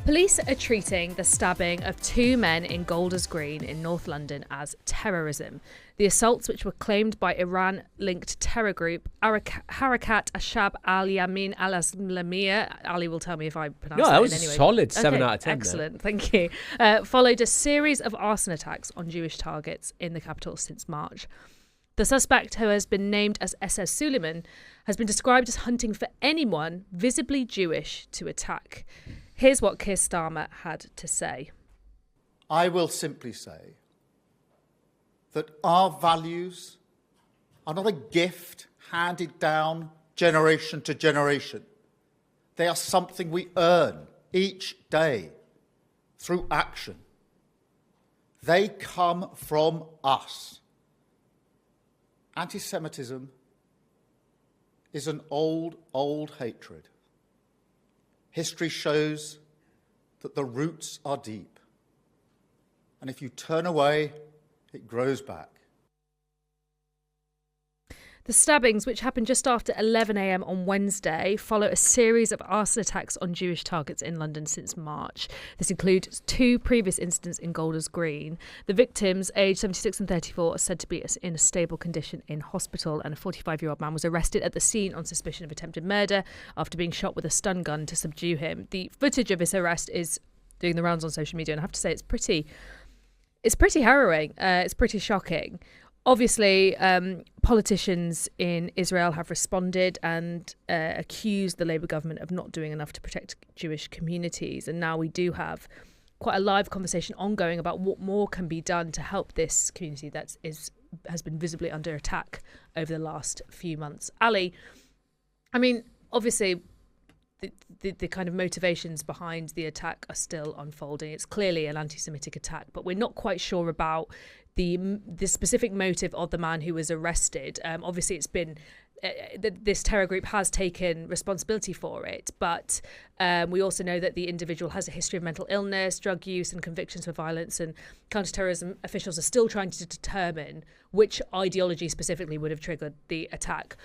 Police are treating the stabbing of two men in Golders Green in North London as terrorism. The assaults, which were claimed by Iran-linked terror group Harakat Ashab al-Yamin al-Islamiyya, Ali will tell me if I pronounce that in any way. No, that was a solid 7 out of 10. Excellent, thank you. Followed a series of arson attacks on Jewish targets in the capital since March. The suspect, who has been named as SS Suleiman, has been described as hunting for anyone visibly Jewish to attack. Here's what Keir Starmer had to say. I will simply say that our values are not a gift handed down generation to generation. They are something we earn each day through action. They come from us. Antisemitism is an old, old hatred. History shows that the roots are deep. And if you turn away, it grows back. The stabbings, which happened just after 11 a.m. on Wednesday, follow a series of arson attacks on Jewish targets in London since March. This includes two previous incidents in Golders Green. The victims, aged 76 and 34, are said to be in a stable condition in hospital, and a 45-year-old man was arrested at the scene on suspicion of attempted murder after being shot with a stun gun to subdue him. The footage of his arrest is doing the rounds on social media, and I have to say it's pretty harrowing. It's pretty shocking. Obviously, politicians in Israel have responded and accused the Labour government of not doing enough to protect Jewish communities. And now we do have quite a live conversation ongoing about what more can be done to help this community that has been visibly under attack over the last few months. Ali, I mean, obviously, the kind of motivations behind the attack are still unfolding. It's clearly an anti-Semitic attack, but we're not quite sure about the specific motive of the man who was arrested. Obviously, it's been this terror group has taken responsibility for it, but we also know that the individual has a history of mental illness, drug use, and convictions for violence. And counterterrorism officials are still trying to determine which ideology specifically would have triggered the attack.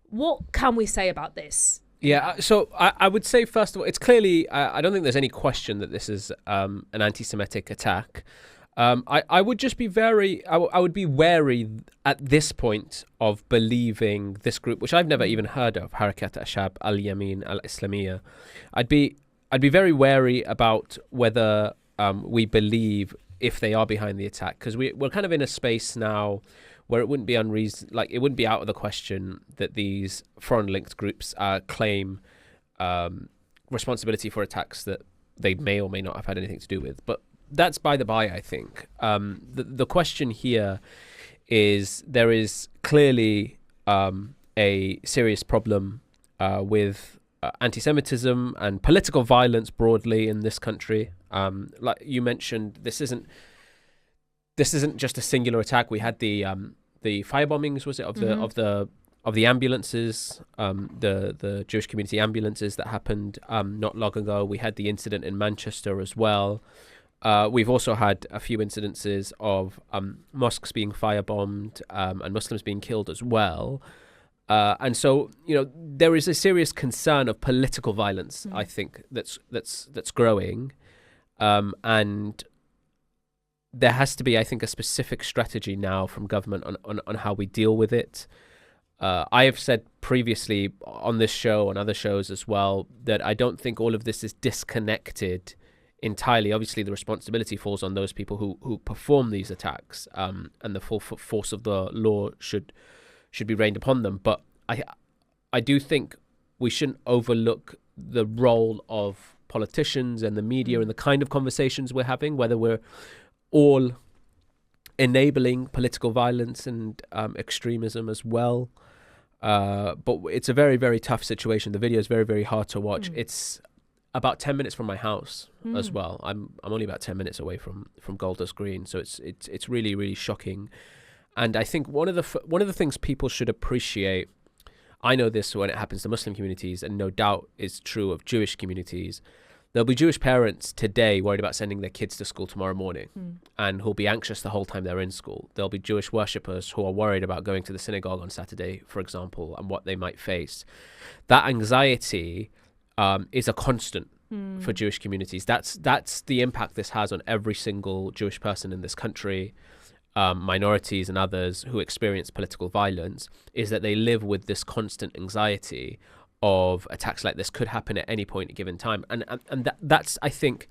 What can we say about this? Yeah, so I would say, first of all, it's clearly, I don't think there's any question that this is an anti-Semitic attack. I would just be I would be wary at this point of believing this group, which I've never even heard of, Harakat Ashab al-Yamin al-Islamiyya. I'd be very wary about whether we believe if they are behind the attack, because we're kind of in a space now where it wouldn't be it wouldn't be out of the question that these foreign-linked groups claim responsibility for attacks that they may or may not have had anything to do with. But that's by the by, I think. The question here is there is clearly a serious problem with anti-Semitism and political violence broadly in this country. Like you mentioned, this isn't just a singular attack. We had the firebombings, was it, of the ambulances, the Jewish community ambulances that happened not long ago. We had the incident in Manchester as well. We've also had a few incidences of mosques being firebombed and Muslims being killed as well. And so, there is a serious concern of political violence, I think, that's growing. And there has to be, I think, a specific strategy now from government on how we deal with it. I have said previously on this show, on other shows as well, that I don't think all of this is disconnected entirely. Obviously, the responsibility falls on those people who perform these attacks, and the full force of the law should be rained upon them. But I do think we shouldn't overlook the role of politicians and the media and the kind of conversations we're having, whether we're all enabling political violence and extremism as well. But it's a very, very tough situation. The video is very, very hard to watch. It's about 10 minutes from my house as well. I'm only about 10 minutes away from Golders Green, so it's really, really shocking. And I think one of the things people should appreciate, I know this when it happens to Muslim communities, and no doubt is true of Jewish communities. There'll be Jewish parents today worried about sending their kids to school tomorrow morning and who'll be anxious the whole time they're in school. There'll be Jewish worshippers who are worried about going to the synagogue on Saturday, for example, and what they might face. That anxiety is a constant for Jewish communities. That's the impact this has on every single Jewish person in this country, minorities and others who experience political violence, is that they live with this constant anxiety of attacks like this could happen at any point at a given time. And that's, I think,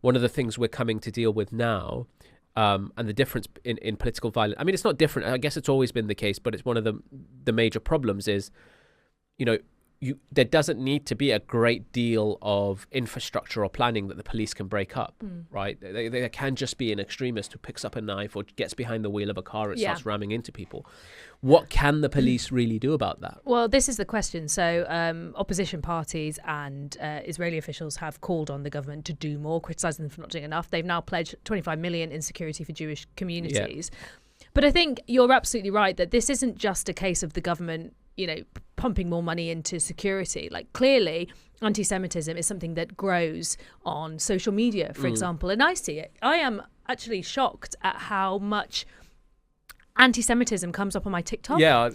one of the things we're coming to deal with now. And the difference in political violence, I mean, it's not different. I guess it's always been the case, but it's one of the major problems is, there doesn't need to be a great deal of infrastructure or planning that the police can break up, right? There can just be an extremist who picks up a knife or gets behind the wheel of a car and starts ramming into people. What can the police really do about that? Well, this is the question. So opposition parties and Israeli officials have called on the government to do more, criticising them for not doing enough. They've now pledged 25 million in security for Jewish communities. Yeah. But I think you're absolutely right that this isn't just a case of the government, pumping more money into security. Like, clearly, anti-Semitism is something that grows on social media, for example. And I see it. I am actually shocked at how much anti-Semitism comes up on my TikTok. Yeah.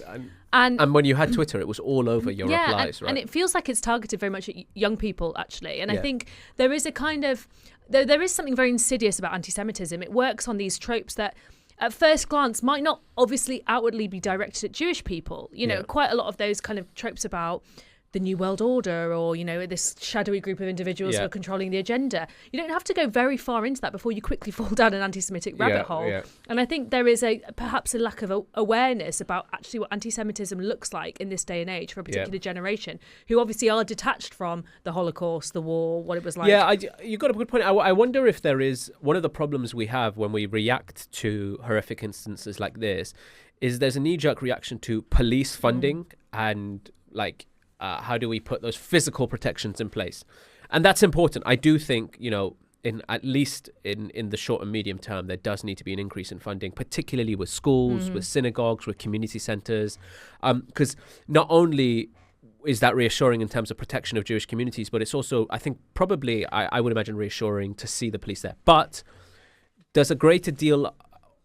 And when you had Twitter, it was all over your replies, right? And it feels like it's targeted very much at young people, actually. And I think there is a kind of... There is something very insidious about anti-Semitism. It works on these tropes that at first glance might not obviously outwardly be directed at Jewish people. Quite a lot of those kind of tropes about the New World Order or, this shadowy group of individuals who are controlling the agenda. You don't have to go very far into that before you quickly fall down an anti-Semitic rabbit hole. Yeah. And I think there is perhaps a lack of awareness about actually what anti-Semitism looks like in this day and age for a particular generation who obviously are detached from the Holocaust, the war, what it was like. Yeah, you got a good point. I wonder if there is one of the problems we have when we react to horrific instances like this is there's a knee-jerk reaction to police funding and how do we put those physical protections in place? And that's important. I do think, in at least in the short and medium term, there does need to be an increase in funding, particularly with schools, with synagogues, with community centres. Because not only is that reassuring in terms of protection of Jewish communities, but it's also, I think, probably, I would imagine, reassuring to see the police there. But there's a greater deal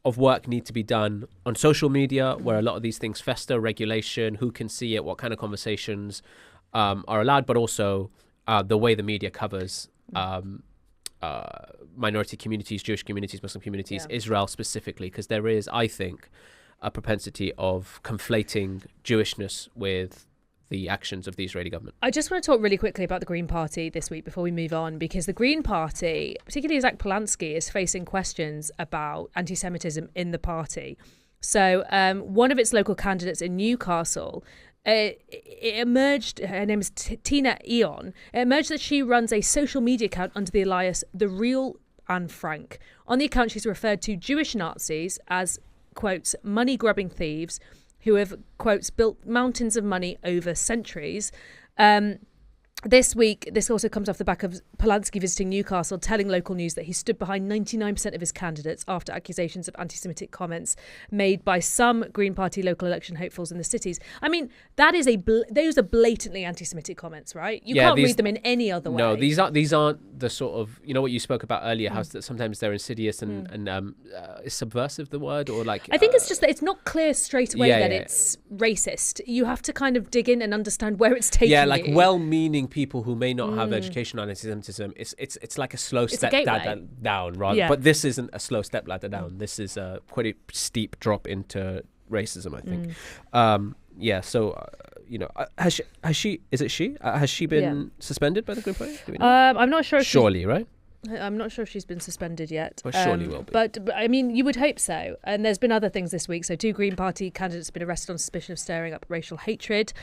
of work need to be done on social media where a lot of these things fester, regulation, who can see it, what kind of conversations are allowed, but also the way the media covers minority communities, Jewish communities, Muslim communities, Israel specifically, because there is, I think, a propensity of conflating Jewishness with the actions of the Israeli government. I just want to talk really quickly about the Green Party this week before we move on, because the Green Party, particularly Zack Polanski, is facing questions about anti-Semitism in the party. So one of its local candidates in Newcastle, it emerged, her name is Tina Eon, it emerged that she runs a social media account under the alias The Real Anne Frank. On the account, she's referred to Jewish Nazis as, quotes, money-grubbing thieves who have, quotes, built mountains of money over centuries. This week, this also comes off the back of Polanski visiting Newcastle, telling local news that he stood behind 99% of his candidates after accusations of anti-Semitic comments made by some Green Party local election hopefuls in the cities. I mean, that is those are blatantly anti-Semitic comments, right? You can't read them in any other way. No, these aren't the sort of, what you spoke about earlier, how that sometimes they're insidious and is subversive the word, or like... I think it's just that it's not clear straight away that it's racist. You have to kind of dig in and understand where it's taking you. Yeah, like well-meaning people who may not have education on anti-Semitism, it's like a slow step down, right? Yeah. But this isn't a slow step ladder down. This is quite a steep drop into racism, I think. So has she been suspended by the Green Party? I'm not sure. Surely, right? I'm not sure if she's been suspended yet. Well, surely will be. But I mean, you would hope so. And there's been other things this week. So 2 Green Party candidates have been arrested on suspicion of stirring up racial hatred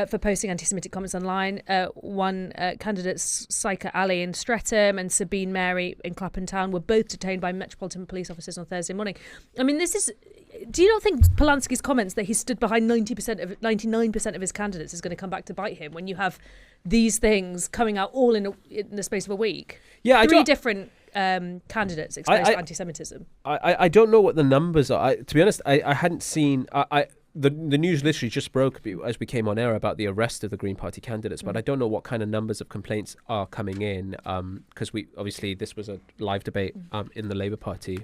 for posting anti-Semitic comments online. One candidate, Psycher Ali in Streatham and Sabine Mary in Clapham Town, were both detained by Metropolitan Police officers on Thursday morning. I mean, do you not think Polanski's comments that he stood behind 99% of his candidates is going to come back to bite him when you have these things coming out all in the space of a week? Yeah, 3 different candidates exposed to anti-Semitism. I don't know what the numbers are. To be honest, I hadn't seen... The news literally just broke as we came on air about the arrest of the Green Party candidates, but I don't know what kind of numbers of complaints are coming in, because this was a live debate in the Labour Party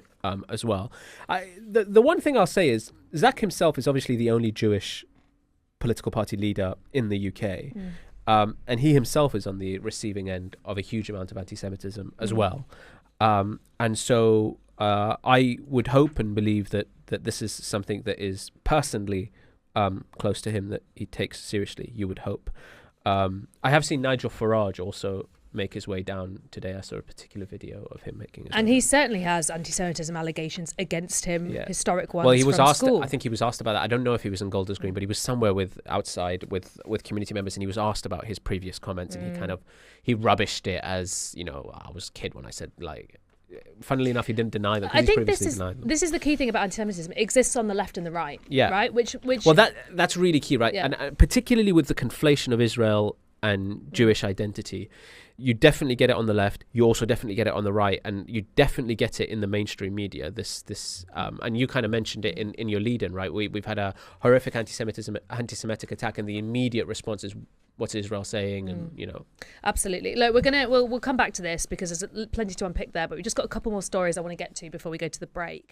as well. The one thing I'll say is Zack himself is obviously the only Jewish political party leader in the UK. And he himself is on the receiving end of a huge amount of anti-Semitism as well. And so I would hope and believe that this is something that is personally close to him, that he takes seriously, you would hope. I have seen Nigel Farage also make his way down today. I saw a particular video of him making his and way he down. certainly has anti-Semitism allegations against him, historic ones. Well, he was from asked. school. I think he was asked about that. I don't know if he was in Golders Green, but he was somewhere outside with community members, and he was asked about his previous comments, and he rubbished it as, you know, I was a kid when I said, like. Funnily enough, he didn't deny them. I think this is the key thing about anti-Semitism. It exists on the left and the right. Yeah. Right. Which. Well, that's really key, right? Yeah. And particularly with the conflation of Israel and Jewish identity, you definitely get it on the left. You also definitely get it on the right, and you definitely get it in the mainstream media. And you kind of mentioned it in your lead-in, right? We've had a horrific anti-Semitic attack, and the immediate response is, what's Israel saying? And you know, absolutely. Look, we'll come back to this because there's plenty to unpick there, but we just got a couple more stories I want to get to before we go to the break.